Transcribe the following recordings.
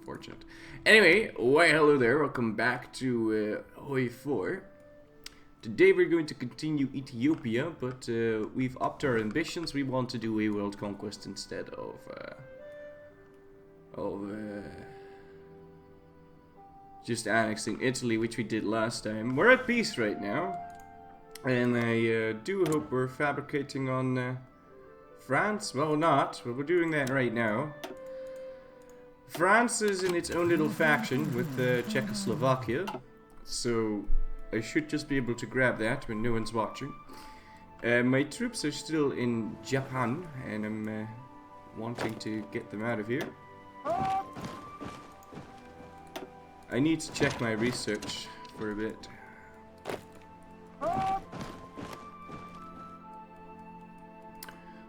unfortunate. Anyway, why hello there, welcome back to Hoi 4. Today we're going to continue Ethiopia, but we've upped our ambitions. We want to do a world conquest instead of just annexing Italy, which we did last time. We're at peace right now, and I do hope we're fabricating on France. Well, not, but we're doing that right now. France is in its own little faction with Czechoslovakia, so I should just be able to grab that when no one's watching. My troops are still in Japan, and I'm wanting to get them out of here. I need to check my research for a bit.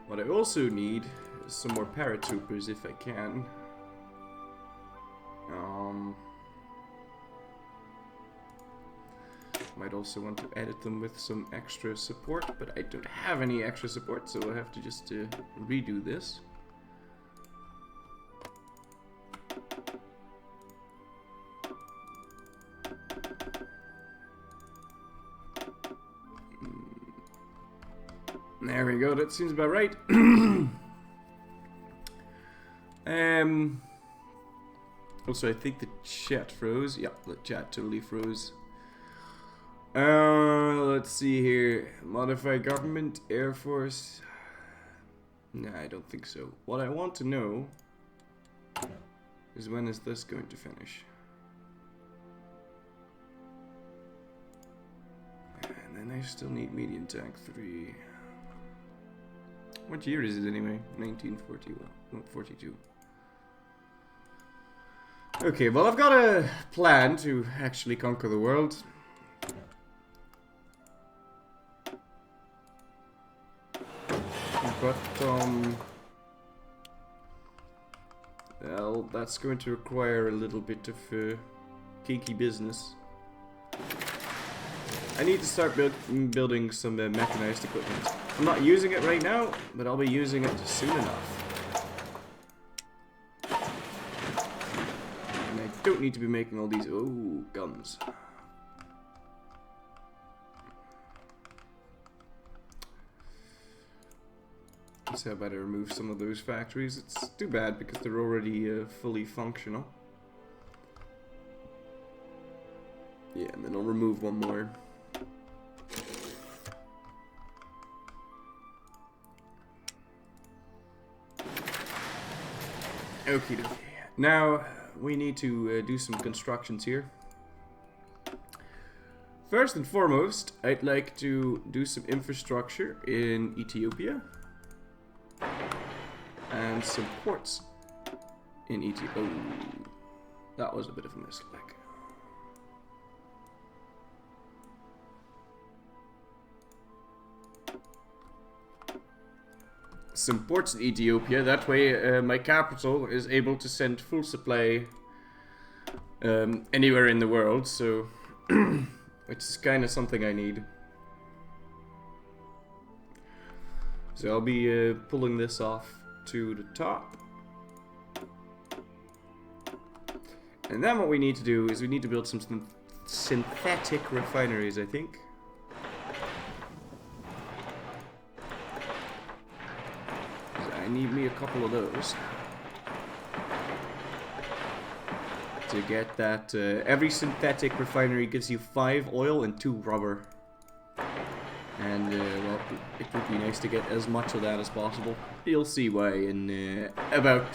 What I also need is some more paratroopers if I can. Might also want to edit them with some extra support, but I don't have any extra support, so I'll have to just redo this. There we go, that seems about right. Also, I think the chat froze. Yep, the chat totally froze. Let's see here. Modify government, Air Force. Nah, I don't think so. What I want to know is when is this going to finish? And then I still need medium tank 3. What year is it anyway? 1942. Okay, well, I've got a plan to actually conquer the world. But, well, that's going to require a little bit of geeky business. I need to start building some mechanized equipment. I'm not using it right now, but I'll be using it soon enough. And I don't need to be making all these, guns. So how about I remove some of those factories? It's too bad because they're already fully functional. Yeah, and then I'll remove one more. Okie dokie. Now, we need to do some constructions here. First and foremost, I'd like to do some infrastructure in Ethiopia. And some ports in Ethiopia. Oh, that was a bit of a misclick. Some ports in Ethiopia. That way, my capital is able to send full supply anywhere in the world. So, which is kind of something I need. So I'll be pulling this off to the top. And then what we need to do is we need to build some synthetic refineries, I think. I need me a couple of those. To get that, every synthetic refinery gives you 5 oil and 2 rubber. And, well, it would be nice to get as much of that as possible. You'll see why in about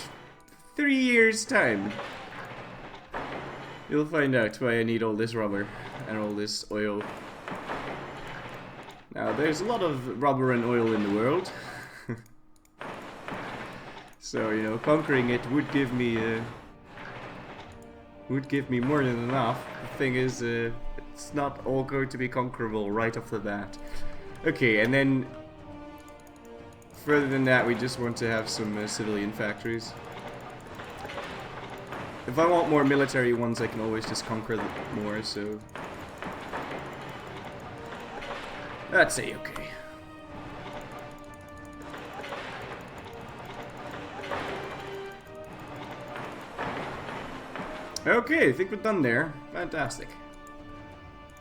3 years' time. You'll find out why I need all this rubber and all this oil. Now, there's a lot of rubber and oil in the world. So, you know, conquering it would give me more than enough. The thing is, it's not all going to be conquerable right off the bat. Okay, and then further than that, we just want to have some civilian factories. If I want more military ones, I can always just conquer more, so that's a-okay. Okay, I think we're done there. Fantastic.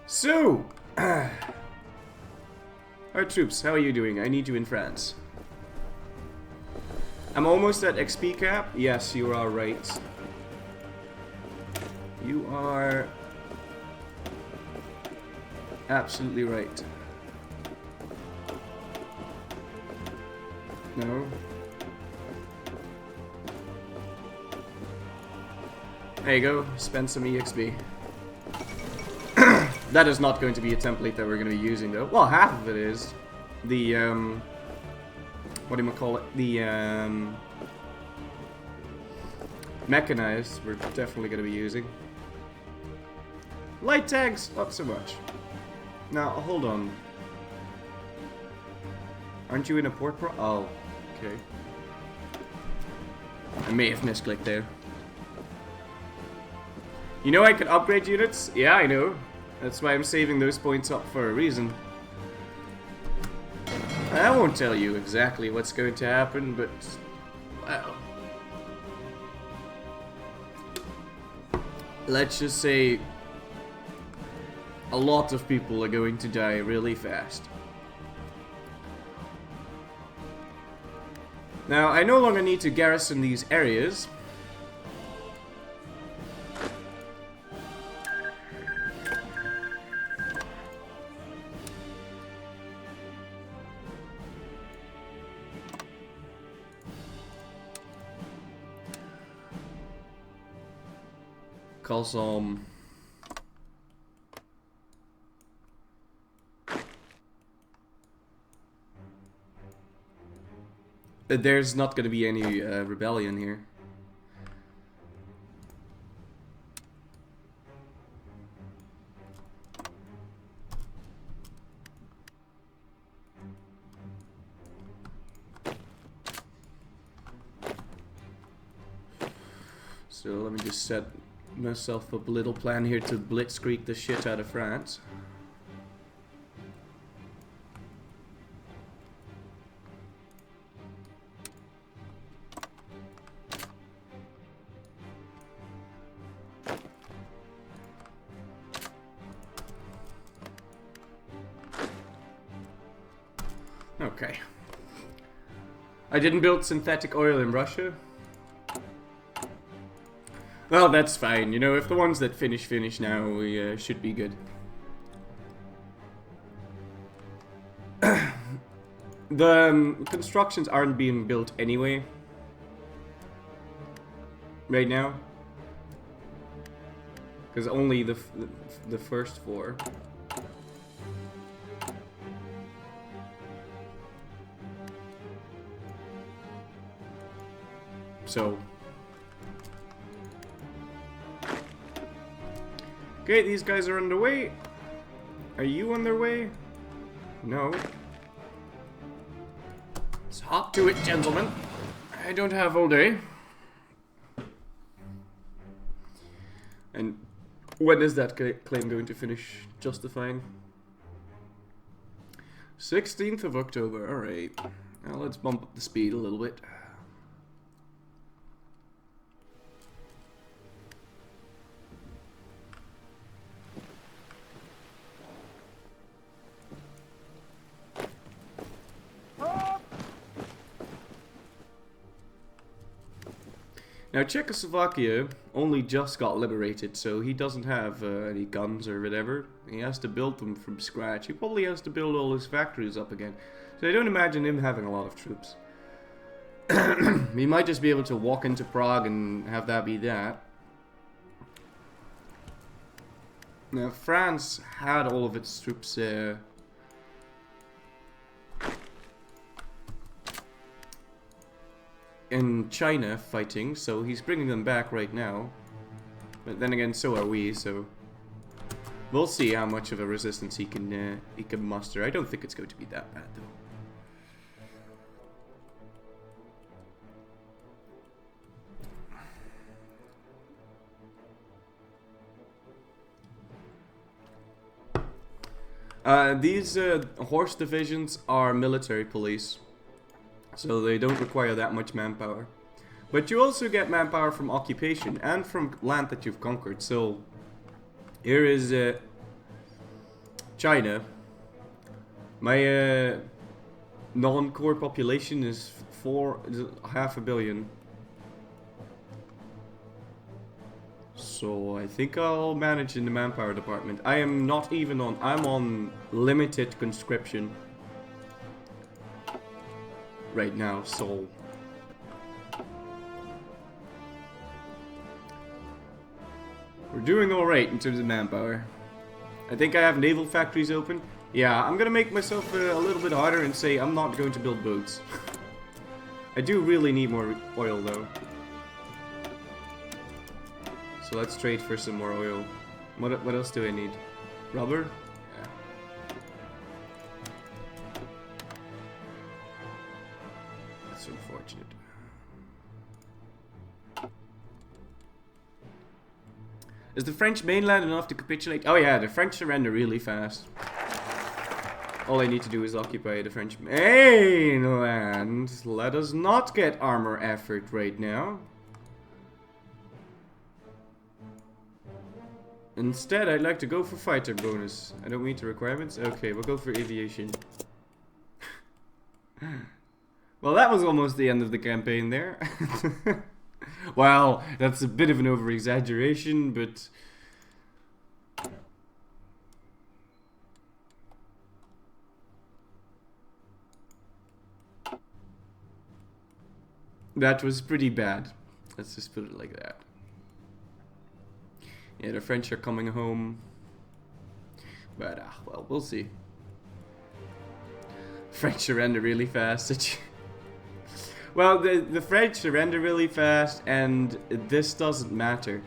So, our troops, how are you doing? I need you in France. I'm almost at XP cap. Yes, you are right. You are absolutely right. No. There you go, spend some EXP. That is not going to be a template that we're going to be using though. Well, half of it is. The, what do you call it? The, mechanized, we're definitely going to be using. Light tags, not so much. Now, hold on. Aren't you in a port pro? Oh, okay. I may have misclicked there. You know I can upgrade units? Yeah, I know. That's why I'm saving those points up for a reason. I won't tell you exactly what's going to happen, but... well... let's just say... a lot of people are going to die really fast. Now, I no longer need to garrison these areas. Cause there's not going to be any rebellion here. So let me just set myself up a little plan here to blitzkrieg the shit out of France. Okay. I didn't build synthetic oil in Russia. Well, that's fine. You know, if the ones that finish now, we should be good. The constructions aren't being built anyway. Right now. Because only the first four. So... okay, these guys are underway. Are you on their way? No. Let's hop to it, gentlemen. I don't have all day. And when is that claim going to finish justifying? 16th of October, alright. Now let's bump up the speed a little bit. Now, Czechoslovakia only just got liberated, so he doesn't have any guns or whatever. He has to build them from scratch. He probably has to build all his factories up again. So I don't imagine him having a lot of troops. He might just be able to walk into Prague and have that be that. Now, France had all of its troops in China fighting, so he's bringing them back right now. But then again, so are we, so we'll see how much of a resistance he can muster. I don't think it's going to be that bad, though. These horse divisions are military police. So they don't require that much manpower. But you also get manpower from occupation and from land that you've conquered. So here is China. My non-core population is half a billion. So I think I'll manage in the manpower department. I am not even on... I'm on limited conscription right now, so... We're doing alright in terms of manpower. I think I have naval factories open. Yeah, I'm gonna make myself a little bit harder and say I'm not going to build boats. I do really need more oil though. So let's trade for some more oil. What else do I need? Rubber? Yeah. That's unfortunate. Is the French mainland enough to capitulate? Oh yeah, the French surrender really fast. All I need to do is occupy the French mainland. Let us not get armor effort right now. Instead, I'd like to go for fighter bonus. I don't meet the requirements. Okay, we'll go for aviation. Well, that was almost the end of the campaign there. Well, that's a bit of an over-exaggeration, but... that was pretty bad. Let's just put it like that. Yeah, the French are coming home. But, well, we'll see. French surrender really fast. Well, the French surrender really fast, and this doesn't matter.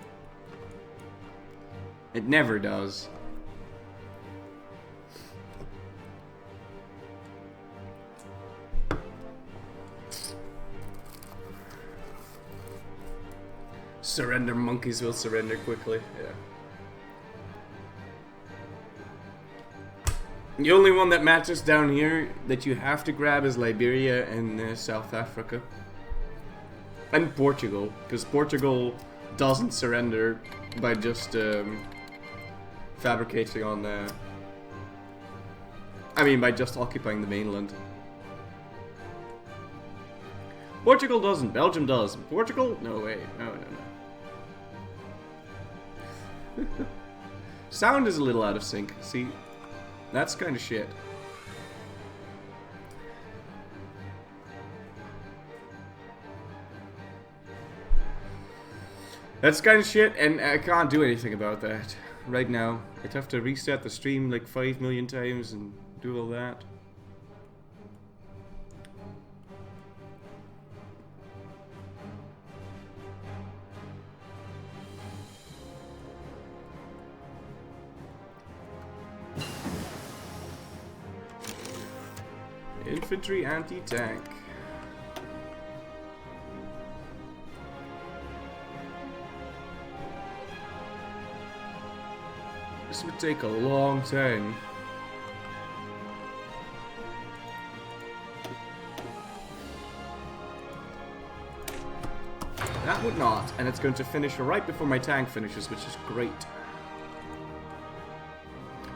It never does. Surrender monkeys will surrender quickly, yeah. The only one that matches down here that you have to grab is Liberia and South Africa. And Portugal, because Portugal doesn't surrender by just fabricating on by just occupying the mainland. Portugal doesn't, Belgium does. Portugal? No way, no. Sound is a little out of sync, see? That's kind of shit. That's kind of shit, and I can't do anything about that right now. I'd have to reset the stream like 5 million times and do all that. Infantry anti-tank. This would take a long time. That would not, and it's going to finish right before my tank finishes, which is great.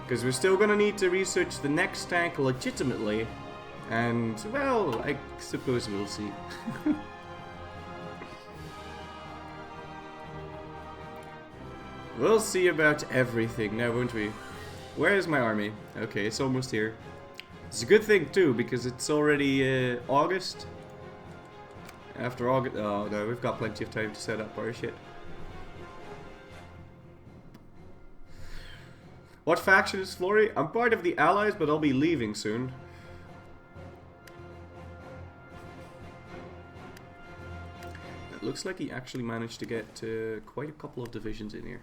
Because we're still going to need to research the next tank legitimately. And, well, I suppose we'll see. We'll see about everything now, won't we? Where is my army? Okay, it's almost here. It's a good thing, too, because it's already August. After August... Oh, no, we've got plenty of time to set up our shit. What faction is Florry? I'm part of the Allies, but I'll be leaving soon. It looks like he actually managed to get quite a couple of divisions in here.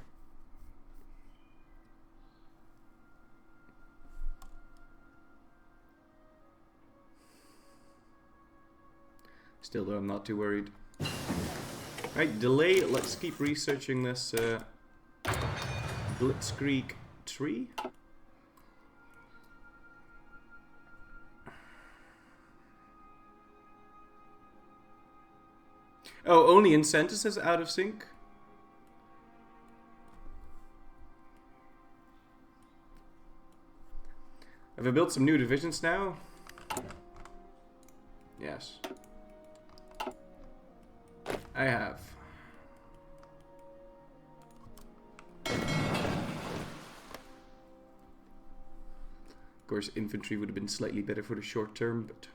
Still though, I'm not too worried. Right, delay. Let's keep researching this Blitzkrieg tree. Oh, only Incentus is out of sync? Have I built some new divisions now? Yes. I have. Of course, infantry would have been slightly better for the short term, but...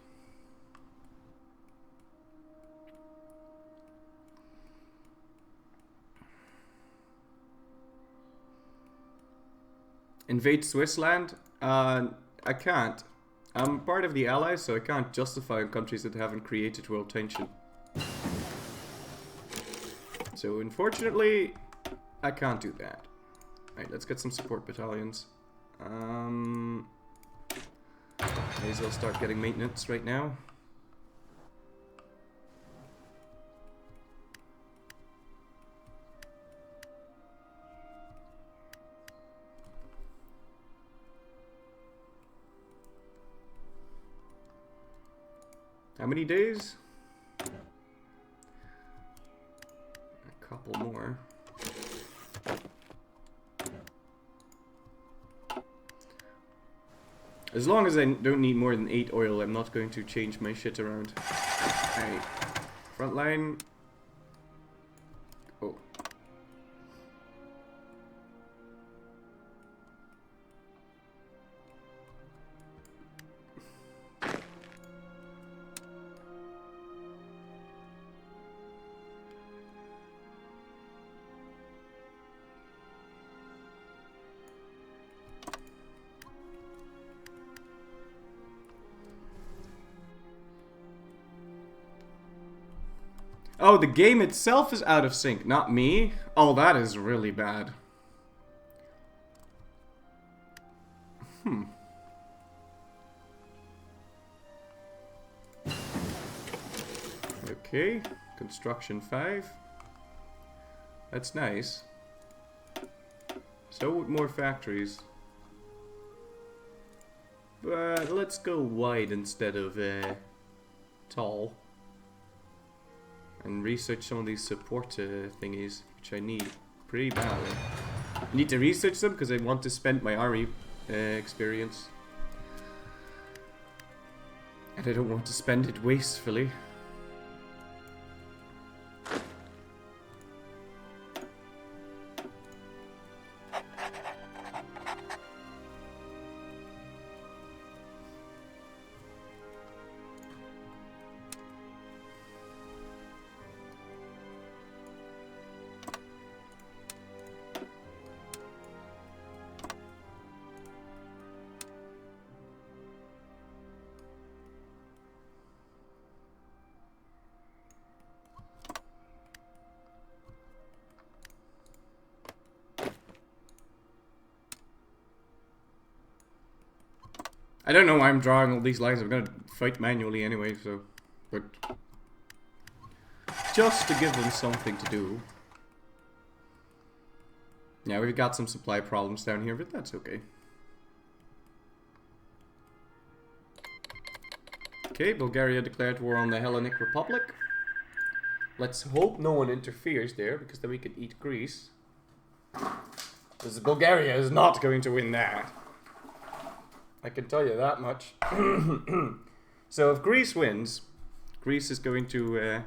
Invade Swissland? I can't. I'm part of the Allies, so I can't justify on countries that haven't created world tension. So, unfortunately, I can't do that. Alright, let's get some support battalions. May as well start getting maintenance right now. How many days? A couple more. As long as I don't need more than 8 oil, I'm not going to change my shit around. Alright. Front line. Oh. Oh, the game itself is out of sync, not me. Oh, that is really bad. Okay, construction 5. That's nice. So would more factories. But let's go wide instead of tall. And research some of these support thingies, which I need pretty badly. I need to research them because I want to spend my army experience. And I don't want to spend it wastefully. I don't know why I'm drawing all these lines. I'm gonna fight manually anyway, so... But... just to give them something to do. Yeah, we've got some supply problems down here, but that's okay. Okay, Bulgaria declared war on the Hellenic Republic. Let's hope no one interferes there, because then we can eat Greece. Because Bulgaria is not going to win that. I can tell you that much. So if Greece wins, Greece is going to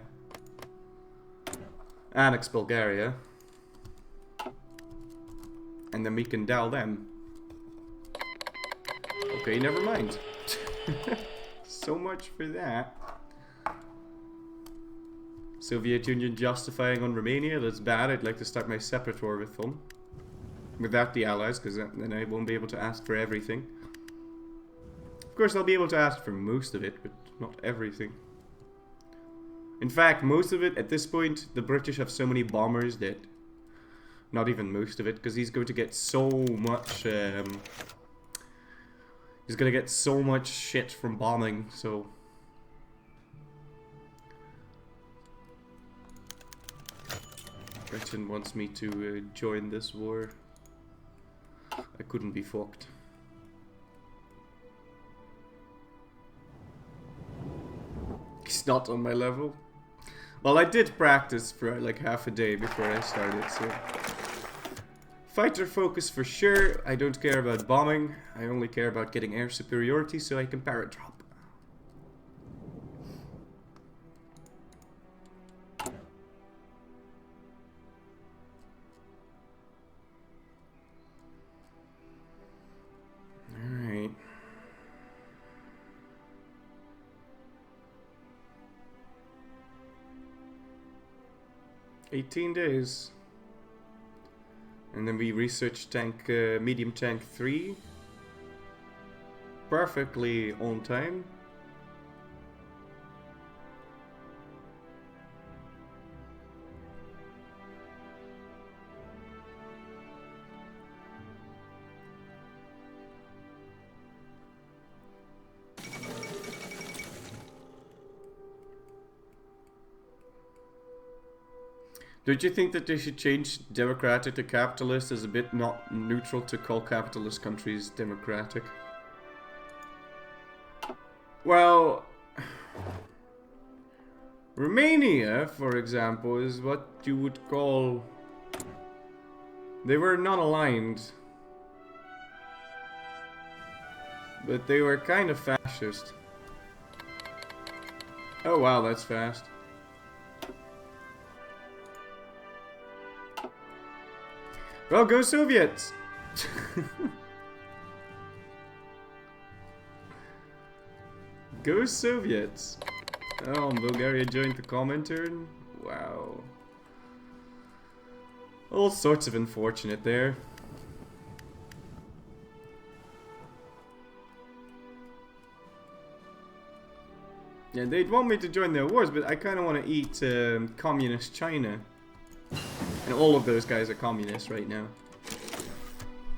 annex Bulgaria. And then we can dow them. Okay, never mind. So much for that. Soviet Union justifying on Romania, that's bad. I'd like to start my separate war with them. Without the Allies, because then I won't be able to ask for everything. Of course, I'll be able to ask for most of it, but not everything. In fact, most of it, at this point, the British have so many bombers that... Not even most of it, because he's going to get so much... he's going to get so much shit from bombing, so... Britain wants me to join this war. I couldn't be fucked. He's not on my level. Well, I did practice for like half a day before I started, so... Fighter focus for sure. I don't care about bombing. I only care about getting air superiority so I can paradrop. Alright. $18 days. And then we research tank, medium tank 3. Perfectly on time. Don't you think that they should change democratic to capitalist as a bit not neutral to call capitalist countries democratic? Well, Romania, for example, is what you would call... They were non-aligned. But they were kind of fascist. Oh wow, that's fast. Well, go Soviets! Go Soviets! Oh, Bulgaria joined the Comintern? Wow. All sorts of unfortunate there. Yeah, they'd want me to join their wars, but I kind of want to eat communist China. And all of those guys are communists right now.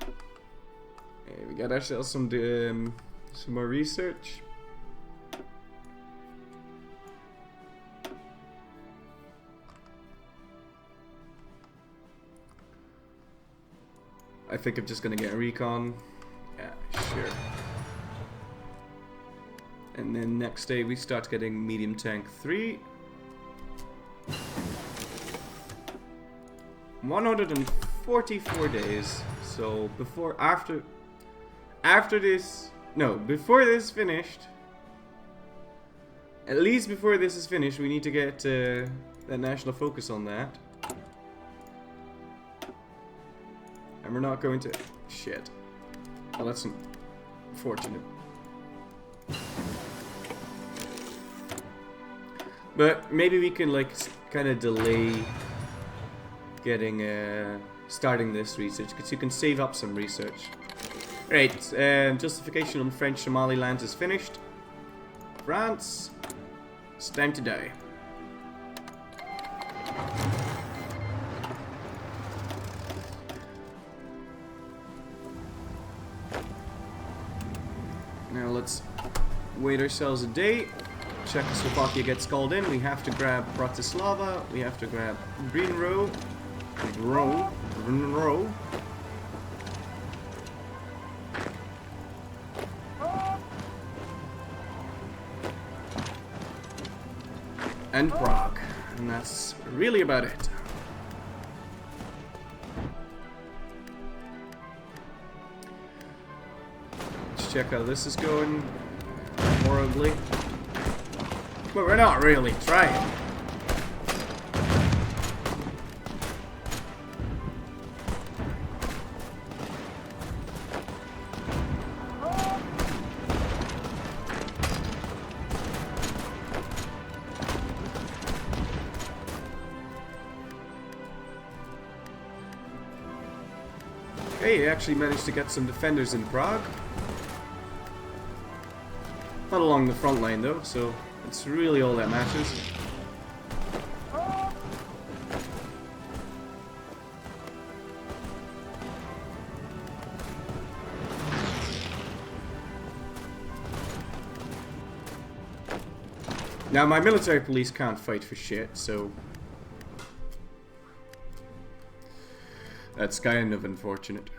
Okay, we got ourselves some more research. I think I'm just gonna get a recon. Yeah, sure. And then next day we start getting medium tank 3. 144 days. So before this finished. At least before this is finished, we need to get that national focus on that. And we're not going to... Shit. Well, that's unfortunate. But maybe we can, like, kind of delay getting, starting this research, because you can save up some research. Right, justification on French Somaliland is finished. France, it's time to die. Now let's wait ourselves a day. Czechoslovakia gets called in. We have to grab Bratislava. We have to grab Brno. And Prague. And that's really about it. Let's check how this is going. Horribly. But we're not really trying. Okay, he actually managed to get some defenders in Prague. Not along the front line though, so it's really all that matters. Now my military police can't fight for shit, so that's kind of unfortunate.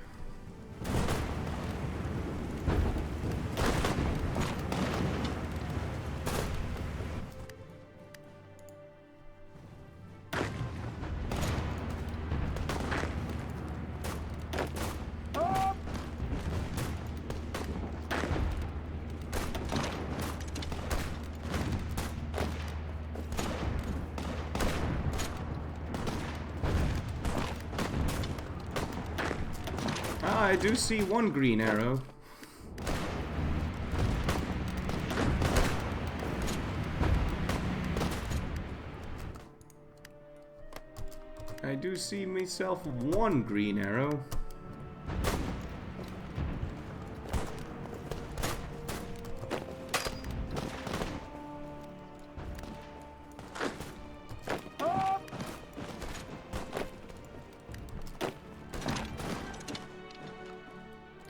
I do see one green arrow. I do see myself one green arrow.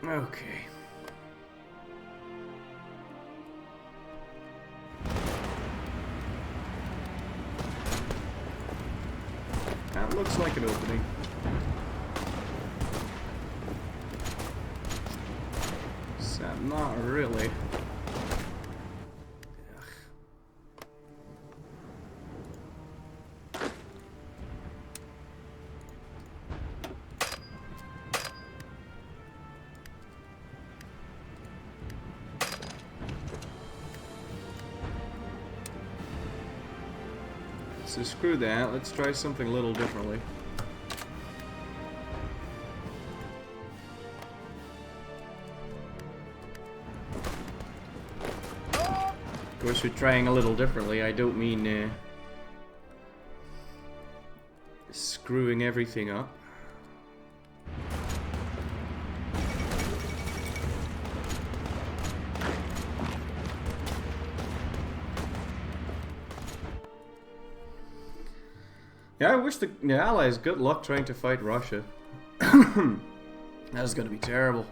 Okay. That looks like an opening. Except not really. So screw that, let's try something a little differently. Of course, we're trying a little differently. I don't mean screwing everything up. Yeah, I wish the Allies good luck trying to fight Russia. That's gonna be terrible.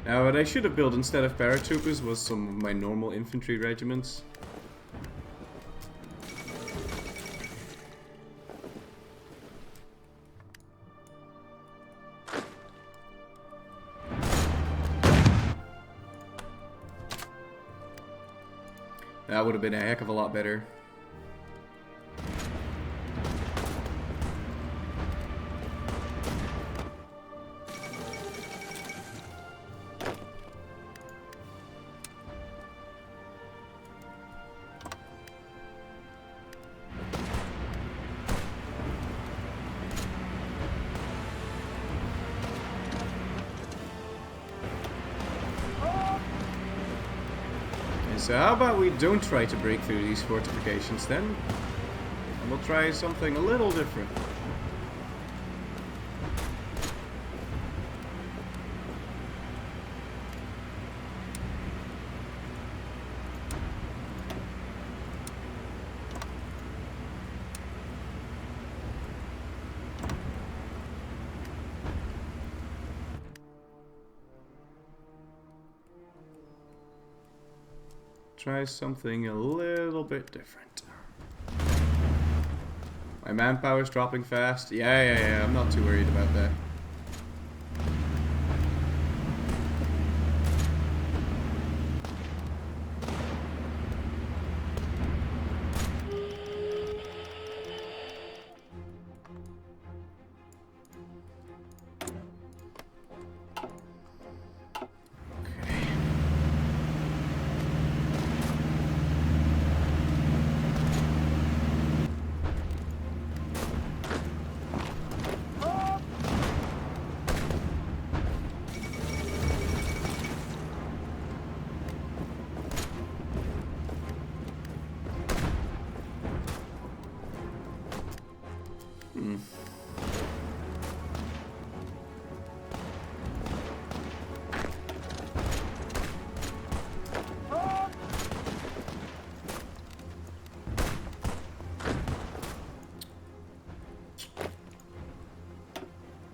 Now, what I should have built instead of paratroopers was some of my normal infantry regiments. That would have been a heck of a lot better. So how about we don't try to break through these fortifications then? And we'll try something a little different. Try something a little bit different. My manpower's dropping fast. Yeah, I'm not too worried about that.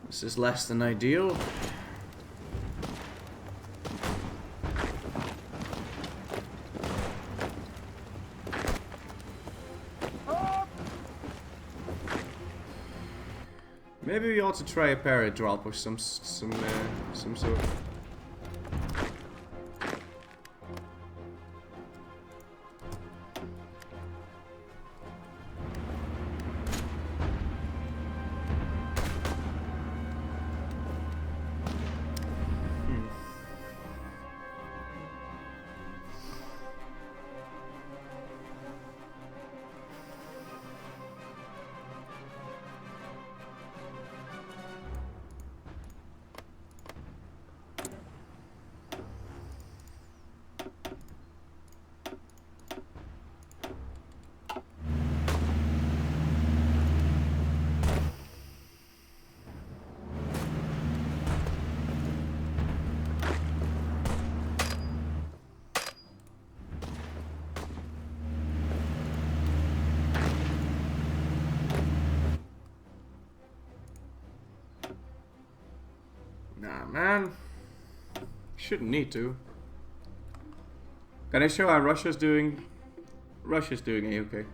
This is less than ideal. Maybe we ought to try a parrot drop or some sort. Nah, man. Shouldn't need to. Can I show how Russia's doing? Russia's doing A-okay.